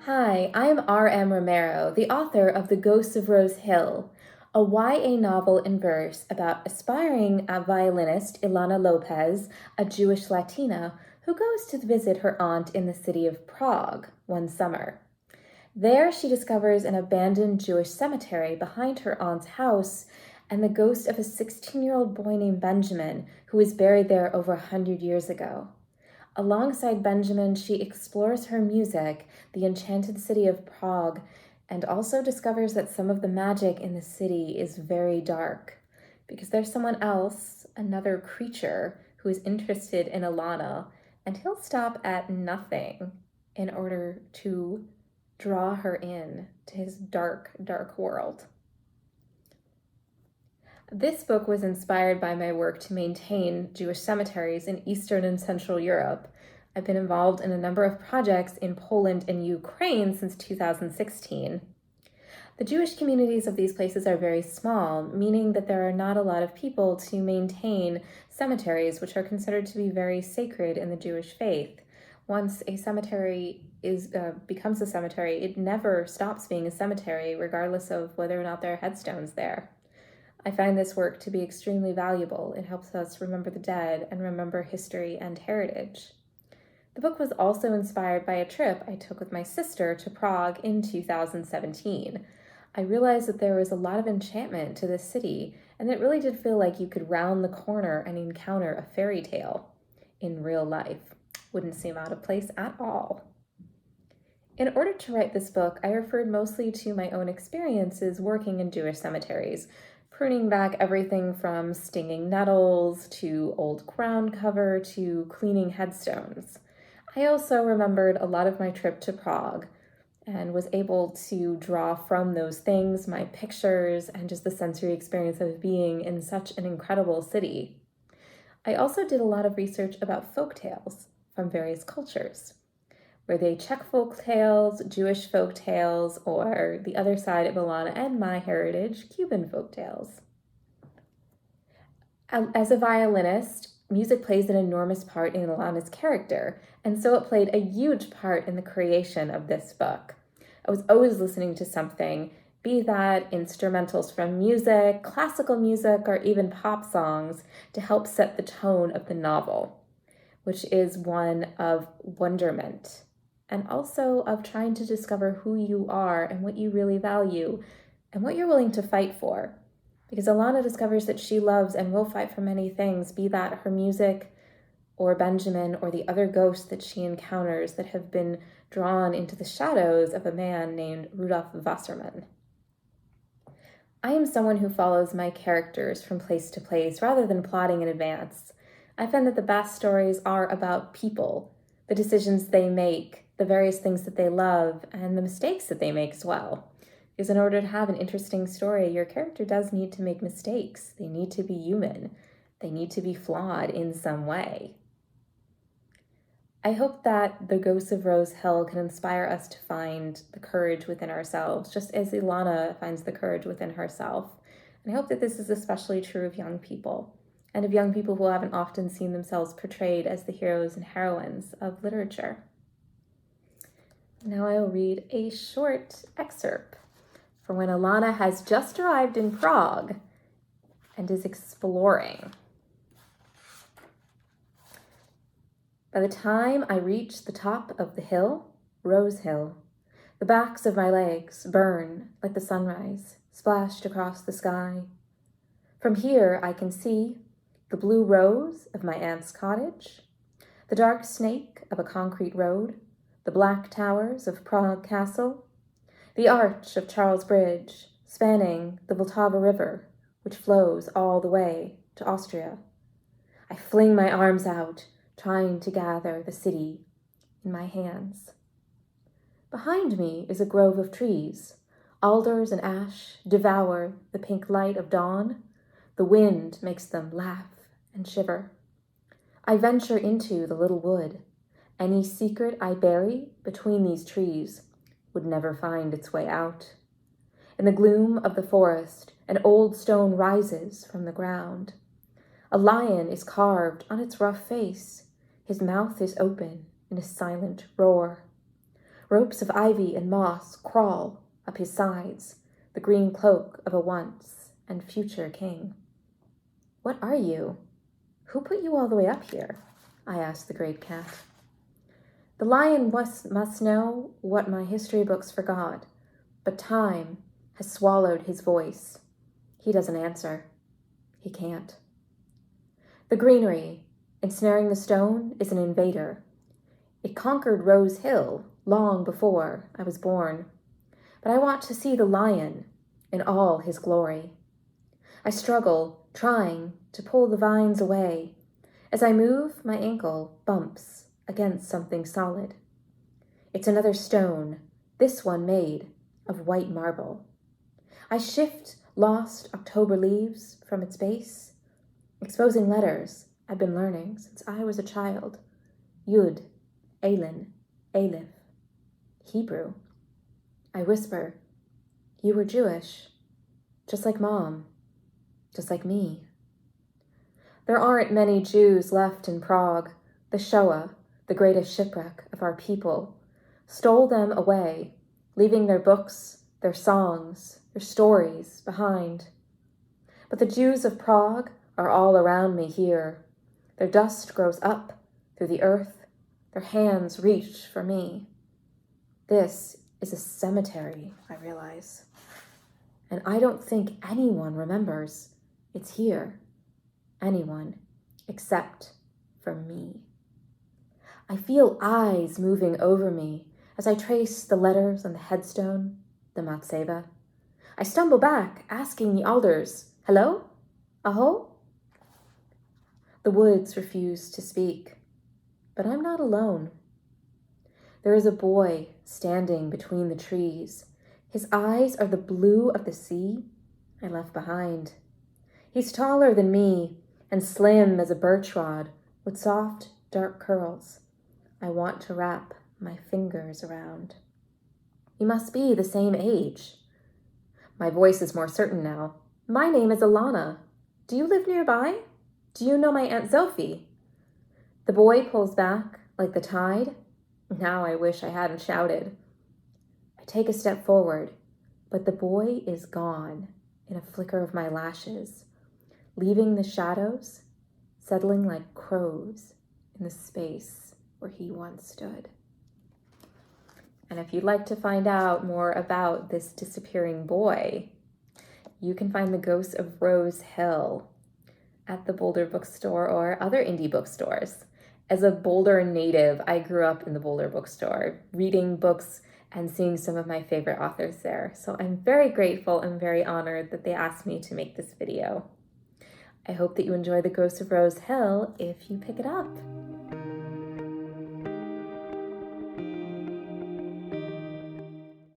Hi, I'm R.M. Romero, the author of The Ghosts of Rose Hill, a YA novel in verse about aspiring violinist Ilana Lopez, a Jewish Latina, who goes to visit her aunt in the city of Prague one summer. There, she discovers an abandoned Jewish cemetery behind her aunt's house and the ghost of a 16-year-old boy named Benjamin who was buried there over 100 years ago. Alongside Benjamin, she explores her music, the enchanted city of Prague, and also discovers that some of the magic in the city is very dark. Because there's someone else, another creature, who is interested in Alana, and he'll stop at nothing in order to draw her in to his dark, dark world. This book was inspired by my work to maintain Jewish cemeteries in Eastern and Central Europe. I've been involved in a number of projects in Poland and Ukraine since 2016. The Jewish communities of these places are very small, meaning that there are not a lot of people to maintain cemeteries, which are considered to be very sacred in the Jewish faith. Once a cemetery becomes a cemetery, it never stops being a cemetery, regardless of whether or not there are headstones there. I find this work to be extremely valuable. It helps us remember the dead and remember history and heritage. The book was also inspired by a trip I took with my sister to Prague in 2017. I realized that there was a lot of enchantment to this city, and it really did feel like you could round the corner and encounter a fairy tale in real life. Wouldn't seem out of place at all. In order to write this book, I referred mostly to my own experiences working in Jewish cemeteries, pruning back everything from stinging nettles to old ground cover to cleaning headstones. I also remembered a lot of my trip to Prague and was able to draw from those things my pictures and just the sensory experience of being in such an incredible city. I also did a lot of research about folk tales from various cultures. Were they Czech folk tales, Jewish folk tales, or the other side of Ilana and my heritage, Cuban folk tales? As a violinist, music plays an enormous part in Ilana's character, and so it played a huge part in the creation of this book. I was always listening to something, be that instrumentals from music, classical music, or even pop songs, to help set the tone of the novel, which is one of wonderment, and also of trying to discover who you are and what you really value and what you're willing to fight for. Because Alana discovers that she loves and will fight for many things, be that her music or Benjamin or the other ghosts that she encounters that have been drawn into the shadows of a man named Rudolf Wasserman. I am someone who follows my characters from place to place rather than plotting in advance. I find that the best stories are about people, the decisions they make, the various things that they love, and the mistakes that they make as well. Because in order to have an interesting story, your character does need to make mistakes. They need to be human. They need to be flawed in some way. I hope that The Ghosts of Rose Hill can inspire us to find the courage within ourselves, just as Ilana finds the courage within herself. And I hope that this is especially true of young people, and of young people who haven't often seen themselves portrayed as the heroes and heroines of literature. Now I will read a short excerpt from when Alana has just arrived in Prague and is exploring. By the time I reach the top of the hill, Rose Hill, the backs of my legs burn like the sunrise splashed across the sky. From here I can see the blue rose of my aunt's cottage, the dark snake of a concrete road, the black towers of Prague Castle, the arch of Charles Bridge, spanning the Vltava River, which flows all the way to Austria. I fling my arms out, trying to gather the city in my hands. Behind me is a grove of trees. Alders and ash devour the pink light of dawn. The wind makes them laugh and shiver. I venture into the little wood. Any secret I bury between these trees would never find its way out. In the gloom of the forest, an old stone rises from the ground. A lion is carved on its rough face. His mouth is open in a silent roar. Ropes of ivy and moss crawl up his sides, the green cloak of a once and future king. What are you? Who put you all the way up here? I asked the great cat. The lion must know what my history books forgot, but time has swallowed his voice. He doesn't answer. He can't. The greenery, ensnaring the stone, is an invader. It conquered Rose Hill long before I was born, but I want to see the lion in all his glory. I struggle, trying to pull the vines away. As I move, my ankle bumps against something solid. It's another stone, this one made of white marble. I shift lost October leaves from its base, exposing letters I've been learning since I was a child. Yud, Aleph, Aleph, Hebrew. I whisper, you were Jewish, just like Mom, just like me. There aren't many Jews left in Prague. The Shoah, the greatest shipwreck of our people, stole them away, leaving their books, their songs, their stories behind. But the Jews of Prague are all around me here. Their dust grows up through the earth. Their hands reach for me. This is a cemetery, I realize. And I don't think anyone remembers it's here. Anyone except for me. I feel eyes moving over me as I trace the letters on the headstone, the matzeva. I stumble back, asking the elders, hello? Aho? The woods refuse to speak, but I'm not alone. There is a boy standing between the trees. His eyes are the blue of the sea I left behind. He's taller than me and slim as a birch rod with soft, dark curls I want to wrap my fingers around. You must be the same age. My voice is more certain now. My name is Alana. Do you live nearby? Do you know my Aunt Sophie? The boy pulls back like the tide. Now I wish I hadn't shouted. I take a step forward, but the boy is gone in a flicker of my lashes, leaving the shadows settling like crows in the space where he once stood. And if you'd like to find out more about this disappearing boy, you can find The Ghost of Rose Hill at the Boulder Bookstore or other indie bookstores. As a Boulder native, I grew up in the Boulder Bookstore, reading books and seeing some of my favorite authors there. So I'm very grateful and very honored that they asked me to make this video. I hope that you enjoy The Ghost of Rose Hill if you pick it up.